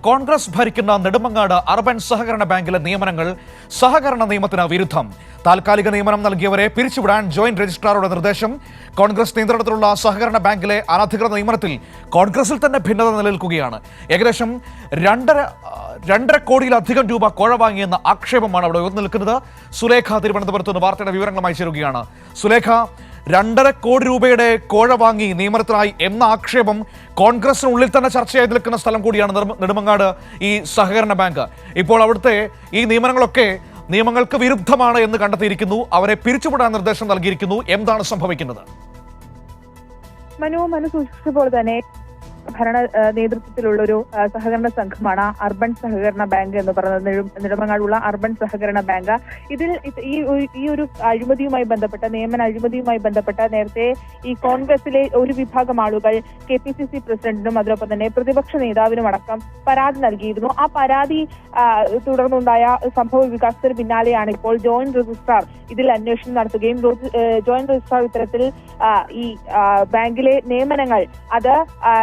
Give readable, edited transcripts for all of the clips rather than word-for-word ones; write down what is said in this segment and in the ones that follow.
കോൺഗ്രസ് ഭരിക്കുന്ന നെടുമങ്ങാട് അർബൻ സഹകരണ ബാങ്കിലെ നിയമനങ്ങൾ സഹകരണ നിയമത്തിന് വിരുദ്ധം. താൽക്കാലിക നിയമനം നൽകിയവരെ പിരിച്ചുവിടാൻ ജോയിന്റ് രജിസ്ട്രാറുടെ നിർദ്ദേശം. കോൺഗ്രസ് നിയന്ത്രണത്തിലുള്ള സഹകരണ ബാങ്കിലെ അനധികൃത നിയമനത്തിൽ കോൺഗ്രസിൽ തന്നെ ഭിന്നത നിലനിൽക്കുകയാണ്. ഏകദേശം രണ്ടര കോടിയിലധികം രൂപ കോഴ വാങ്ങിയെന്ന ആക്ഷേപമാണ് അവിടെ ഉയർന്നു നിൽക്കുന്നത്. സുലേഖ തിരുവനന്തപുരത്ത് നിന്ന് വാർത്തയുടെ വിവരങ്ങളുമായി ചേരുകയാണ്. സുലേഖ, 2.5 കോടി രൂപയുടെ കോഴ വാങ്ങി നിയമനത്തിനായി എന്ന ആക്ഷേപം കോൺഗ്രസിനുള്ളിൽ തന്നെ ചർച്ചയായി നിൽക്കുന്ന സ്ഥലം കൂടിയാണ് നെടുമങ്ങാട് ഈ സഹകരണ ബാങ്ക്. ഇപ്പോൾ അവിടുത്തെ ഈ നിയമനങ്ങളൊക്കെ നിയമങ്ങൾക്ക് വിരുദ്ധമാണ് എന്ന് കണ്ടെത്തിയിരിക്കുന്നു. അവരെ പിരിച്ചുവിടാൻ നിർദ്ദേശം നൽകിയിരിക്കുന്നു. എന്താണ് സംഭവിക്കുന്നത്? മനു സൂചിപ്പിച്ചപ്പോൾ തന്നെ ഭരണ നേതൃത്വത്തിലുള്ളൊരു സഹകരണ സംഘമാണ് അർബൻ സഹകരണ ബാങ്ക് എന്ന് പറയുന്നത്. നെടുമങ്ങാടുള്ള അർബൻ സഹകരണ ബാങ്ക്. ഇതിൽ ഈ ഒരു അഴിമതിയുമായി ബന്ധപ്പെട്ട നിയമന അഴിമതിയുമായി ബന്ധപ്പെട്ട നേരത്തെ ഈ കോൺഗ്രസിലെ ഒരു വിഭാഗം ആളുകൾ KPCC പ്രസിഡന്റിനും അതിനൊപ്പം തന്നെ പ്രതിപക്ഷ നേതാവിനും അടക്കം പരാതി നൽകിയിരുന്നു. ആ പരാതി തുടർന്നുണ്ടായ സംഭവ വികാസത്തിന് പിന്നാലെയാണ് ഇപ്പോൾ ജോയിന്റ് രജിസ്ട്രാർ ഇതിൽ അന്വേഷണം നടത്തുകയും ജോയിന്റ് രജിസ്ട്രാർ ഇത്തരത്തിൽ ഈ ബാങ്കിലെ നിയമനങ്ങൾ അത്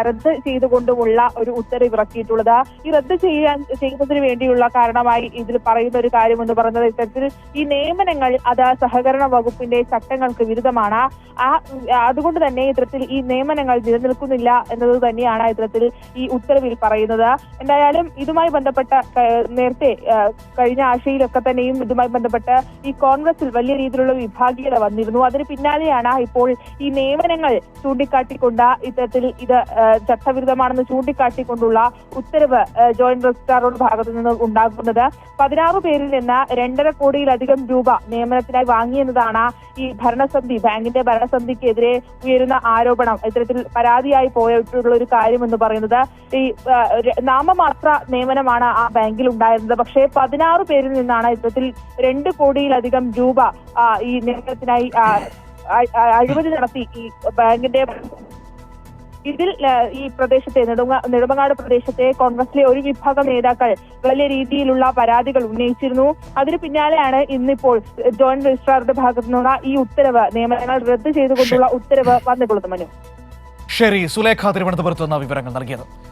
റദ്ദ് ചെയ്തുകൊണ്ടുമുള്ള ഒരു ഉത്തരവ് ഇറക്കിയിട്ടുള്ളത്. ഈ റദ്ദ് ചെയ്യുന്നതിന് വേണ്ടിയുള്ള കാരണമായി ഇതിൽ പറയുന്ന ഒരു കാര്യം എന്ന് പറയുന്നത് ഇത്തരത്തിൽ ഈ നിയമനങ്ങൾ അത് സഹകരണ വകുപ്പിന്റെ ചട്ടങ്ങൾക്ക് വിരുദ്ധമാണ്. അതുകൊണ്ട് തന്നെ ഇത്തരത്തിൽ ഈ നിയമനങ്ങൾ നിലനിൽക്കുന്നില്ല എന്നത് തന്നെയാണ് ഇത്തരത്തിൽ ഈ ഉത്തരവിൽ പറയുന്നത്. എന്തായാലും ഇതുമായി ബന്ധപ്പെട്ട നേരത്തെ കഴിഞ്ഞ ആഴ്ചയിലൊക്കെ തന്നെയും ഇതുമായി ബന്ധപ്പെട്ട് ഈ കോൺഗ്രസിൽ വലിയ രീതിയിലുള്ള വിഭാഗീയത വന്നിരുന്നു. അതിന് പിന്നാലെയാണ് ഇപ്പോൾ ഈ നിയമനങ്ങൾ ചൂണ്ടിക്കാട്ടിക്കൊണ്ട് ഇത്തരത്തിൽ ഇത് ചട്ടവിരുദ്ധമാണെന്ന് ചൂണ്ടിക്കാട്ടിക്കൊണ്ടുള്ള ഉത്തരവ് ജോയിന്റ് രജിസ്ട്രാറുടെ ഭാഗത്തു നിന്ന് ഉണ്ടാകുന്നത്. 16 പേരിൽ നിന്ന് 2.5 കോടിയിലധികം രൂപ നിയമനത്തിനായി വാങ്ങിയെന്നതാണ് ഈ ബാങ്കിന്റെ ഭരണസമിതിക്കെതിരെ ഉയരുന്ന ആരോപണം. ഇത്തരത്തിൽ പരാതിയായി പോയിട്ടുള്ള ഒരു കാര്യം എന്ന് പറയുന്നത് ഈ നാമമാത്ര നിയമനമാണ് ആ ബാങ്കിൽ ഉണ്ടായിരുന്നത്. പക്ഷേ 16 പേരിൽ നിന്നാണ് ഇത്തരത്തിൽ 2 കോടിയിലധികം രൂപ ഈ നിയമനത്തിനായി അഴിമതി നടത്തി ഈ ബാങ്കിന്റെ. ഇതിൽ ഈ പ്രദേശത്തെ നെടുമങ്ങാട് പ്രദേശത്തെ കോൺഗ്രസിലെ ഒരു വിഭാഗം നേതാക്കൾ വലിയ രീതിയിലുള്ള പരാതികൾ ഉന്നയിച്ചിരുന്നു. അതിന് പിന്നാലെയാണ് ഇന്നിപ്പോൾ ജോയിന്റ് രജിസ്ട്രാറുടെ ഭാഗത്തു നിന്നുള്ള ഈ ഉത്തരവ് നിയമനങ്ങൾ റദ്ദ് ചെയ്തുകൊണ്ടുള്ള ഉത്തരവ് വന്നിട്ടുള്ളത്. മനു, ശരി, സുലേഖ തിരുവനന്തപുരത്ത് നിന്ന് വിവരങ്ങൾ നൽകിയത്.